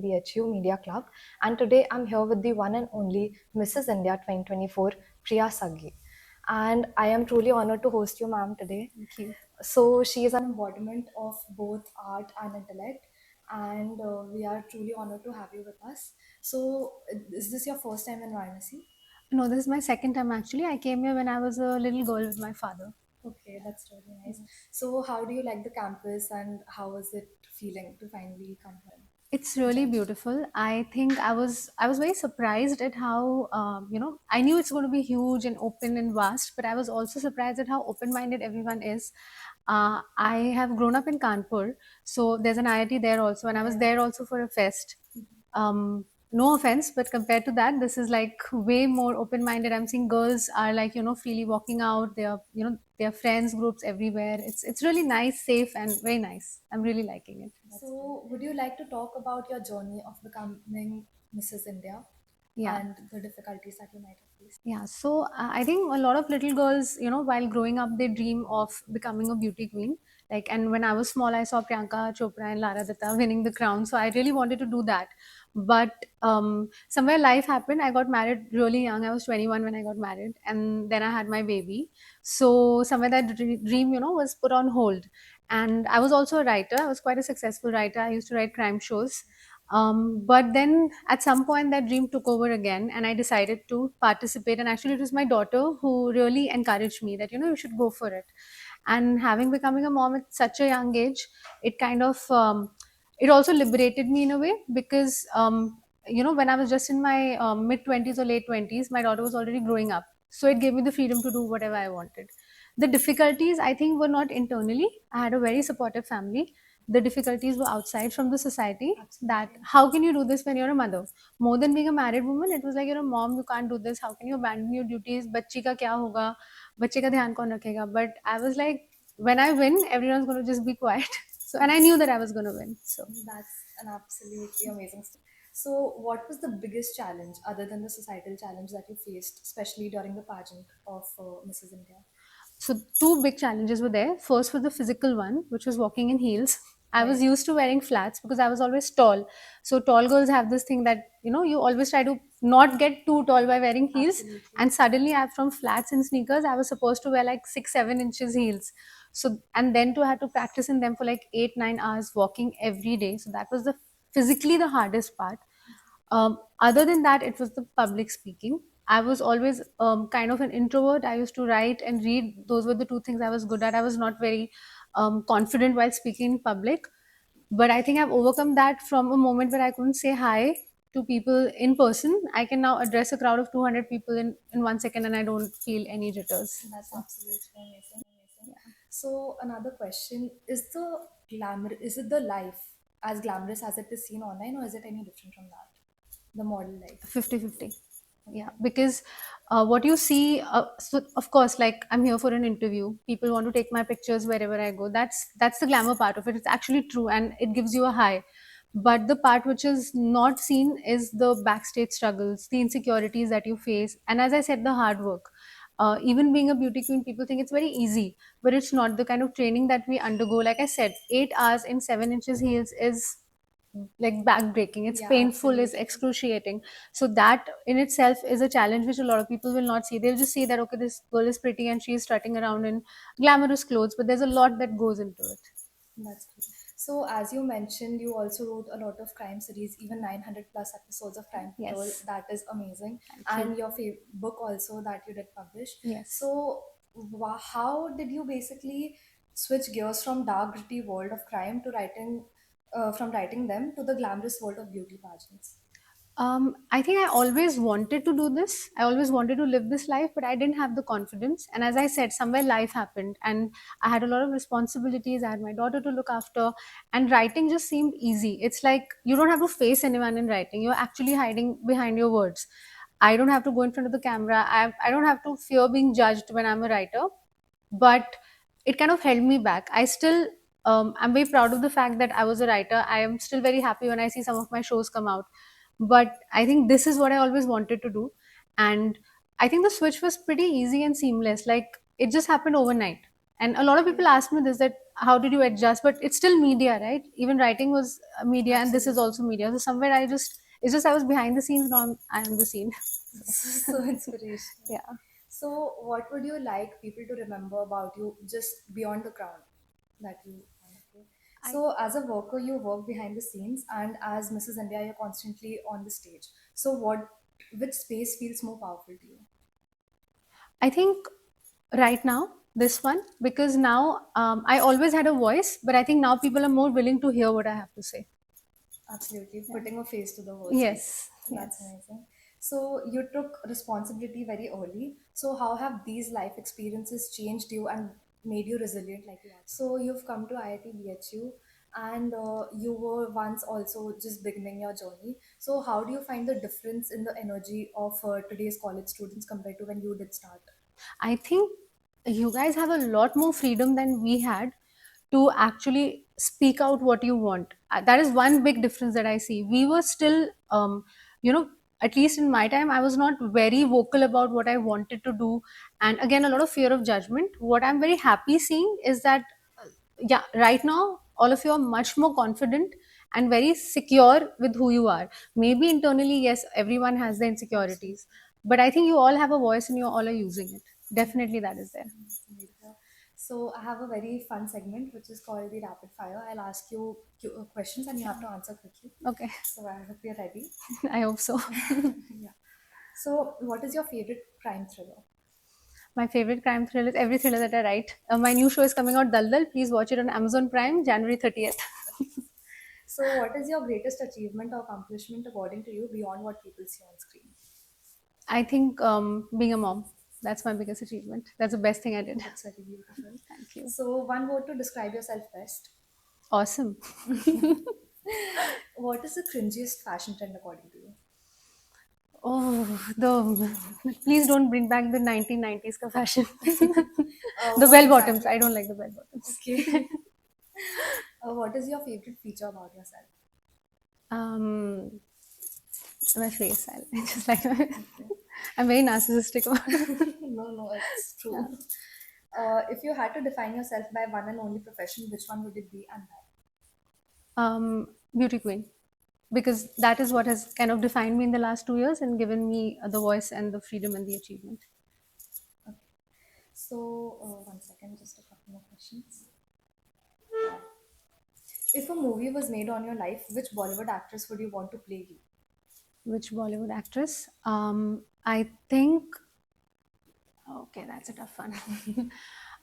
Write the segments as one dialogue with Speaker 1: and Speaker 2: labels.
Speaker 1: BHU Media Club, and today I'm here with the one and only Mrs. India 2024, Priya Saggi. And I am truly honored to host you, ma'am, today.
Speaker 2: Thank you.
Speaker 1: So, she is an embodiment of both art and intellect, and we are truly honored to have you with us. So, is this your first time in Varanasi?
Speaker 2: No, this is my second time actually. I came here when I was a little girl with my father.
Speaker 1: Okay, that's really nice. So, how do you like the campus, and how is it feeling to finally come here
Speaker 2: It's
Speaker 1: and
Speaker 2: really
Speaker 1: join?
Speaker 2: beautiful. I think I was very surprised at how I knew it's going to be huge and open and vast, but I was also surprised at how open-minded everyone is. I have grown up in Kanpur, so there's an IIT there also, and I was
Speaker 1: Yeah.
Speaker 2: there also for a fest. No offense, but compared to that, this is like way more open-minded. I'm seeing girls are like freely walking out. They are their friends groups everywhere. It's really nice, safe, and very nice. I'm really liking it.
Speaker 1: So, would you like to talk about your journey of becoming Mrs. India
Speaker 2: Yeah.
Speaker 1: and the difficulties that you might have faced?
Speaker 2: Yeah, so I think a lot of little girls, while growing up, they dream of becoming a beauty queen. Like, and when I was small, I saw Priyanka Chopra and Lara Dutta winning the crown. So I really wanted to do that. But somewhere life happened. I got married really young. I was 21 when I got married, and then I had my baby. So somewhere that dream, was put on hold. And I was also a writer. I was quite a successful writer. I used to write crime shows. But then at some point that dream took over again, and I decided to participate. And actually, it was my daughter who really encouraged me that you should go for it. And having becoming a mom at such a young age, it kind of it also liberated me in a way because when I was just in my mid 20s or late 20s, my daughter was already growing up. So it gave me the freedom to do whatever I wanted. The difficulties I think were not internally. I had a very supportive family. The difficulties were outside from the society, that
Speaker 1: Absolutely.
Speaker 2: how can you do this when you're a mother? More than being a married woman, it was like, you're a mom, you can't do this. How can you abandon your duties? Bachchi ka kya hoga? Bachche ka dhyan kaun rakhega? But I was like, when I win, everyone's going to just be quiet. So, and I knew that I was going to win. So,
Speaker 1: That's an absolutely amazing story. So, what was the biggest challenge other than the societal challenge that you faced, especially during the pageant of Mrs. India?
Speaker 2: so two big challenges were there. First was the physical one, which was walking in heels. I was
Speaker 1: Right.
Speaker 2: used to wearing flats because I was always tall. So tall girls have this thing that you always try to not get too tall by wearing heels.
Speaker 1: Absolutely.
Speaker 2: And suddenly, I from flats and sneakers, I was supposed to wear like 6-7 inches heels. So and then to have to practice in them for like 8-9 hours walking every day. So that was the physically the hardest part. Other than that, it was the public speaking. I was always kind of an introvert. I used to write and read. Those were the two things I was good at. I was not very confident while speaking in public. But I think I've overcome that from a moment where I couldn't say hi to people in person. I can now address a crowd of 200 people in 1 second, and I don't feel any jitters.
Speaker 1: That's
Speaker 2: So,
Speaker 1: absolutely amazing.
Speaker 2: yeah.
Speaker 1: So, another question is it the life as glamorous as it is seen online, or is it any different from that? The model life.
Speaker 2: 50-50. Yeah,
Speaker 1: Okay.
Speaker 2: because what you see, so of course, like I'm here for an interview, people want to take my pictures wherever I go. That's the glamour part of it. It's actually true, and it gives you a high. But the part which is not seen is the backstage struggles, the insecurities that you face, and as I said, the hard work. Even being a beauty queen, people think it's very easy, but it's not. The kind of training that we undergo, like I said, 8 hours in 7 inches heels is like backbreaking. It's
Speaker 1: Yeah,
Speaker 2: painful, it's
Speaker 1: absolutely.
Speaker 2: excruciating. So that in itself is a challenge which a lot of people will not see. They'll just see that okay, this girl is pretty and she's strutting around in glamorous clothes, but there's a lot that goes into it.
Speaker 1: That's great. So, as you mentioned, you also wrote a lot of crime series, even 900 plus episodes of Crime Patrol.
Speaker 2: Yes.
Speaker 1: That is amazing.
Speaker 2: Thank you.
Speaker 1: And your book also that you did publish.
Speaker 2: Yes.
Speaker 1: So, how did you basically switch gears from dark, gritty world of crime to from writing them to the glamorous world of beauty pageants?
Speaker 2: I think I always wanted to do this. I always wanted to live this life, but I didn't have the confidence. And as I said, somewhere life happened, and I had a lot of responsibilities. I had my daughter to look after, and writing just seemed easy. It's like you don't have to face anyone in writing, you're actually hiding behind your words. I don't have to go in front of the camera. I don't have to fear being judged when I'm a writer, but it kind of held me back. I still, I'm very proud of the fact that I was a writer. I am still very happy when I see some of my shows come out, but I think this is what I always wanted to do. And I think the switch was pretty easy and seamless. Like it just happened overnight. And a lot of people ask me this, that how did you adjust? But it's still media, right? Even writing was media, and this is
Speaker 1: Absolutely.
Speaker 2: also media. So somewhere it's just I was behind the scenes. Now I am the scene.
Speaker 1: So inspirational.
Speaker 2: Yeah.
Speaker 1: So, what would you like people to remember about you just beyond the crown that you okay.
Speaker 2: I
Speaker 1: So, as a worker, you work behind the scenes, and as Mrs. India, you're constantly on the stage. So, which space feels more powerful to you?
Speaker 2: I think right now this one, because now I always had a voice, but I think now people are more willing to hear what I have to say.
Speaker 1: Absolutely,
Speaker 2: Yeah.
Speaker 1: putting a face to the words, basically.
Speaker 2: Yes.
Speaker 1: That's
Speaker 2: Yes.
Speaker 1: amazing. So, you took responsibility very early. So, how have these life experiences changed you and made you resilient like you are? So, you've come to IIT BHU and you were once also just beginning your journey. So, how do you find the difference in the energy of today's college students compared to when you did start?
Speaker 2: I think you guys have a lot more freedom than we had to actually speak out what you want. That is one big difference that I see. We were still, you know, at least in my time, I was not very vocal about what I wanted to do. And again, a lot of fear of judgment. What I'm very happy seeing is that, yeah, right now, all of you are much more confident and very secure with who you are. Maybe internally, yes, everyone has their insecurities,
Speaker 1: Absolutely.
Speaker 2: but I think you all have a voice and you all are using it. Definitely, that is there.
Speaker 1: That's amazing. So I have a very fun segment which is called the rapid fire. I'll ask you questions and you have to answer quickly.
Speaker 2: Okay,
Speaker 1: So I hope you're ready.
Speaker 2: I hope so.
Speaker 1: Yeah. So what is your favorite crime thriller?
Speaker 2: My favorite crime thriller is every thriller that I write. My new show is coming out, Dal Dal. Please watch it on Amazon Prime, January 30th.
Speaker 1: So what is your greatest achievement or accomplishment according to you beyond what people see on screen?
Speaker 2: I think being a mom, that's my biggest achievement. That's the best thing I did.
Speaker 1: That's very beautiful.
Speaker 2: Thank you.
Speaker 1: So one word to describe yourself best.
Speaker 2: Awesome.
Speaker 1: What is the cringiest fashion trend according to you?
Speaker 2: Oh, the please don't bring back the 1990s ka fashion. The
Speaker 1: What
Speaker 2: bell bottoms.
Speaker 1: exactly?
Speaker 2: I don't like the bell bottoms.
Speaker 1: Okay. What is your favorite feature about yourself?
Speaker 2: Um, my face. I just like
Speaker 1: Okay.
Speaker 2: I'm very narcissistic about it.
Speaker 1: No, no, it's
Speaker 2: Yeah.
Speaker 1: true. If you had to define yourself by one and only profession, which one would it be and why?
Speaker 2: Beauty queen, because that is what has kind of defined me in the last 2 years and given me the voice and the freedom and the achievement.
Speaker 1: Okay. So, one second, just a couple more questions. If a movie was made on your life, which Bollywood actress would you want to play you?
Speaker 2: Which Bollywood actress? I think. Okay, that's a tough one.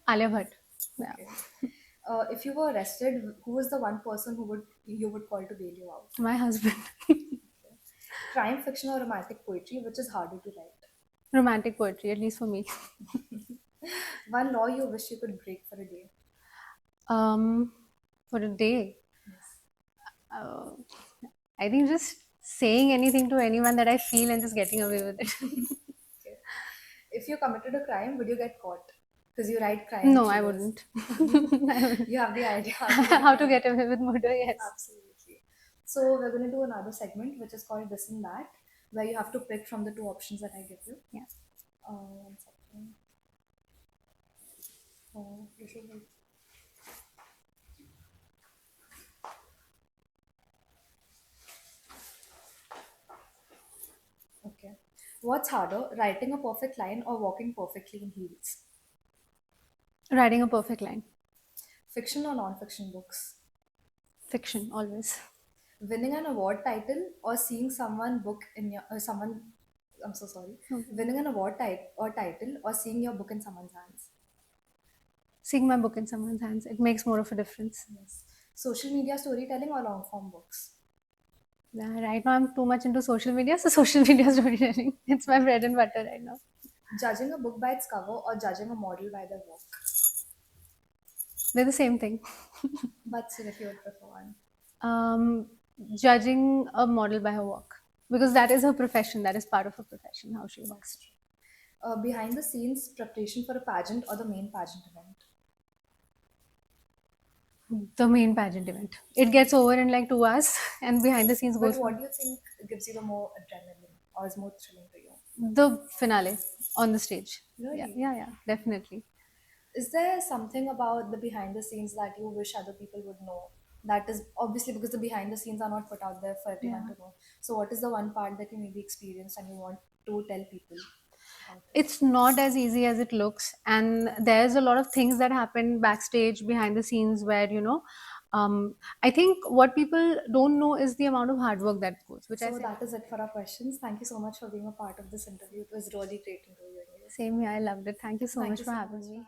Speaker 2: Alia Bhatt. Yeah.
Speaker 1: Okay. If you were arrested, who was the one person who would you would call to bail you out?
Speaker 2: My husband.
Speaker 1: Crime fiction or romantic poetry, which is harder to write?
Speaker 2: Romantic poetry, at least for me.
Speaker 1: One law you wish you could break for a day.
Speaker 2: Um, for a day,
Speaker 1: Yes.
Speaker 2: uh, I think just saying anything to anyone that I feel and just getting away with it.
Speaker 1: Okay. If you committed a crime, would you get caught? Because you write crime
Speaker 2: No, I
Speaker 1: thrillers.
Speaker 2: wouldn't. I wouldn't.
Speaker 1: You have the idea how to get
Speaker 2: How to
Speaker 1: away.
Speaker 2: get away with murder? Yes.
Speaker 1: Absolutely. So we're going to do another segment which is called this and that, where you have to pick from the two options that I give you.
Speaker 2: Yeah.
Speaker 1: One second. This is it. Okay. What's harder, writing a perfect line or walking perfectly in heels?
Speaker 2: Writing a perfect line.
Speaker 1: Fiction or non-fiction books?
Speaker 2: Fiction, always.
Speaker 1: Winning an award title or seeing someone book in your someone. I'm so sorry.
Speaker 2: Okay.
Speaker 1: Winning an award title or seeing your book in someone's hands.
Speaker 2: Seeing my book in someone's hands, it makes more of a difference.
Speaker 1: Yes. Social media storytelling or long form books.
Speaker 2: Yeah, right now, I'm too much into social media, so social media storytelling. It's my bread and butter right now.
Speaker 1: Judging a book by its cover or judging a model by their work.
Speaker 2: They're the same thing.
Speaker 1: But still, if you would prefer one.
Speaker 2: Um, Judging a model by her work, because that is her profession. That is part of her profession, how she
Speaker 1: That's
Speaker 2: works.
Speaker 1: true. Behind the scenes preparation for a pageant or the main pageant event.
Speaker 2: The main pageant event. It gets over in like 2 hours, and behind the scenes
Speaker 1: But
Speaker 2: goes
Speaker 1: what
Speaker 2: from
Speaker 1: do you think gives you the more adrenaline or is more thrilling to you?
Speaker 2: the finale on the stage. Yeah,
Speaker 1: Really?
Speaker 2: yeah, yeah, definitely.
Speaker 1: Is there something about the behind the scenes that you wish other people would know? That is obviously because the behind the scenes are not put out there for everyone
Speaker 2: Yeah.
Speaker 1: to know. So, what is the one part that you maybe experienced and you want to tell people about it?
Speaker 2: It's not as easy as it looks, and there's a lot of things that happen backstage behind the scenes where, I think what people don't know is the amount of hard work that goes, which I
Speaker 1: So,
Speaker 2: say.
Speaker 1: that is it for our questions. Thank you so much for being a part of this interview. It was really great interviewing you.
Speaker 2: Same here, I loved it. Thank you so
Speaker 1: Thank
Speaker 2: much
Speaker 1: you
Speaker 2: for
Speaker 1: so much
Speaker 2: having
Speaker 1: for
Speaker 2: me.
Speaker 1: having